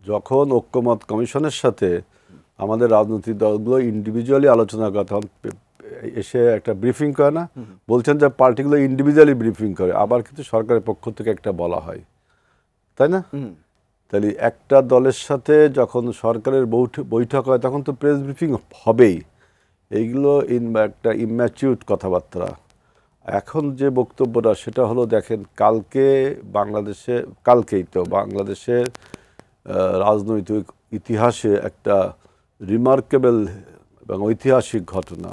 যখন ঐক্যমত কমিশনের সাথে আমাদের রাজনৈতিক দলগুলো ইন্ডিভিজুয়ালি আলোচনা করে তখন এসে একটা ব্রিফিং করে না, বলছেন যে পার্টিগুলো ইন্ডিভিজুয়ালি ব্রিফিং করে, আবার কিন্তু সরকারের পক্ষ থেকে একটা বলা হয়, তাই না? তাহলে একটা দলের সাথে যখন সরকারের বৈঠক হয় তখন তো প্রেস ব্রিফিং হবেই। এইগুলো একটা ইম্যাচিউর কথাবার্তা। এখন যে বক্তব্যটা সেটা হলো, দেখেন কালকেই তো বাংলাদেশের রাজনৈতিক ইতিহাসে একটা রিমার্কেবল এবং ঐতিহাসিক ঘটনা,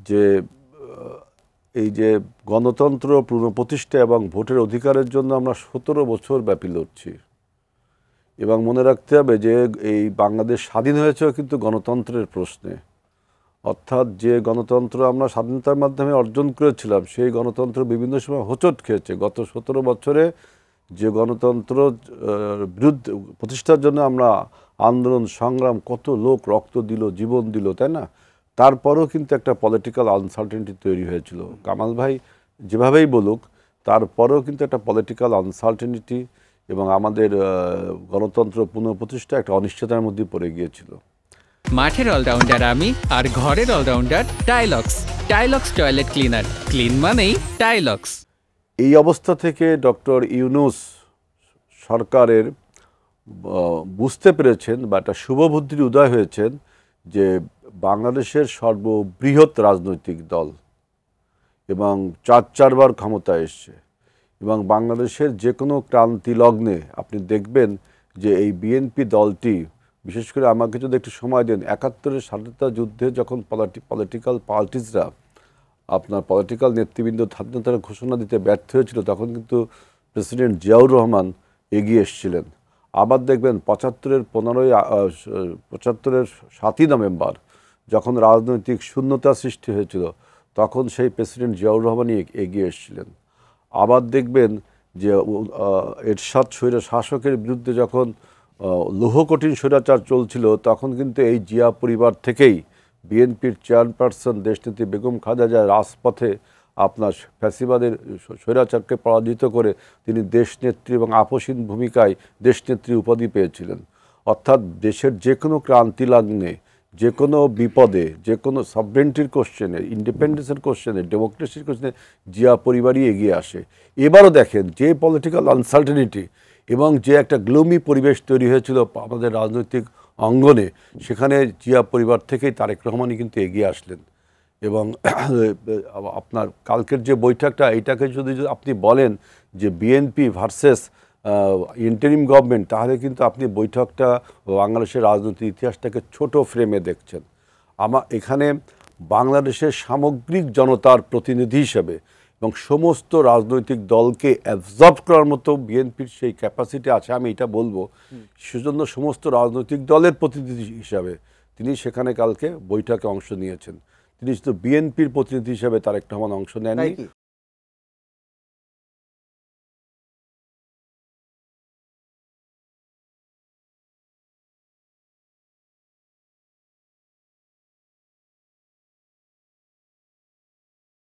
যে এই যে গণতন্ত্র পুনঃপ্রতিষ্ঠা এবং ভোটের অধিকারের জন্য আমরা 17 বছর ব্যাপী লড়ছি। এবং মনে রাখতে হবে যে এই বাংলাদেশ স্বাধীন হয়েছে কিন্তু গণতন্ত্রের প্রশ্নে, অর্থাৎ যে গণতন্ত্র আমরা স্বাধীনতার মাধ্যমে অর্জন করেছিলাম সেই গণতন্ত্র বিভিন্ন সময় হোঁচট খেয়েছে। গত 17 বছরে যে গণতন্ত্র বিরুদ্ধে প্রতিষ্ঠার জন্য আমরা আন্দোলন সংগ্রাম, কত লোক রক্ত দিল, জীবন দিল, তাই না? তারপরেও কিন্তু একটা পলিটিক্যাল আনসার্টেনিটি তৈরি হয়েছিল। কামাল ভাই যেভাবেই বলুক, তারপরেও কিন্তু একটা পলিটিক্যাল আনসার্টেনিটি এবং আমাদের গণতন্ত্র পুনঃপ্রতিষ্ঠা একটা অনিশ্চয়তার মধ্যে পড়ে গিয়েছিল। মাঠের অলরাউন্ডার আমি, আর ঘরের all rounder Tylox. Tylox toilet cleaner, clean মানেই টাইলক্স। এই অবস্থা থেকে ডক্টর ইউনূস সরকারের বুঝতে পেরেছেন বা একটা শুভবুদ্ধির উদয় হয়েছেন যে বাংলাদেশের সর্ববৃহৎ রাজনৈতিক দল এবং চারবার ক্ষমতায় এসছে, এবং বাংলাদেশের যে কোনো ক্রান্তি লগ্নে আপনি দেখবেন যে এই বিএনপি দলটি, বিশেষ করে আমাকে যদি একটু সময় দেন, 71-এর স্বাধীনতা যুদ্ধে যখন পলিটিক্যাল পার্টিসরা আপনার পলিটিক্যাল নেতৃবৃন্দ স্বাধীনতার ঘোষণা দিতে ব্যর্থ হয়েছিল, তখন কিন্তু প্রেসিডেন্ট জিয়াউর রহমান এগিয়ে এসেছিলেন। আবার দেখবেন 75-এর 7ই নভেম্বর যখন রাজনৈতিক শূন্যতা সৃষ্টি হয়েছিল, তখন সেই প্রেসিডেন্ট জিয়াউর রহমানই এগিয়ে এসেছিলেন। আবার দেখবেন যে এরশাদ শাসকের বিরুদ্ধে যখন লৌহকঠিন স্বৈরাচার চলছিল, তখন কিন্তু এই জিয়া পরিবার থেকেই বিএনপির চেয়ারপারসন দেশনেত্রী বেগম খালেদা জিয়া রাজপথে আপনার ফ্যাসিবাদের স্বৈরাচারকে পরাজিত করে তিনি দেশনেত্রী এবং আপসীন ভূমিকায় দেশনেত্রী উপাধি পেয়েছিলেন। অর্থাৎ দেশের যে কোনো ক্রান্তি লগ্নে, যে কোনো বিপদে, যে কোনো সভরেন্টির কোশ্চেনে, ইন্ডিপেন্ডেন্সের কোশ্চেনে, ডেমোক্রেসির কোশ্চেনে জিয়া পরিবারই এগিয়ে আসে। এবারও দেখেন যে পলিটিক্যাল আনসার্টেনিটি এবং যে একটা গ্লোমি পরিবেশ তৈরি হয়েছিল আমাদের রাজনৈতিক অঙ্গনে, সেখানে জিয়া পরিবার থেকেই তারেক রহমানই কিন্তু এগিয়ে আসলেন। এবং আপনার কালকের যে বৈঠকটা, এইটাকে যদি আপনি বলেন যে বিএনপি ভার্সেস ইন্টারিম গভর্নমেন্ট, তাহলে কিন্তু আপনি বৈঠকটা বাংলাদেশের রাজনৈতিক ইতিহাসটাকে ছোট ফ্রেমে দেখছেন। এখানে বাংলাদেশের সামগ্রিক জনতার প্রতিনিধি হিসেবে এবং সমস্ত রাজনৈতিক দলকে অ্যাবজর্ব করার মতো বিএনপির সেই ক্যাপাসিটি আছে, আমি এটা বলবো। সেজন্য সমস্ত রাজনৈতিক দলের প্রতিনিধি হিসাবে তিনি সেখানে কালকে বৈঠকে অংশ নিয়েছেন। তিনি শুধু বিএনপির প্রতিনিধি হিসেবে তারেক রহমান অংশ নেননি,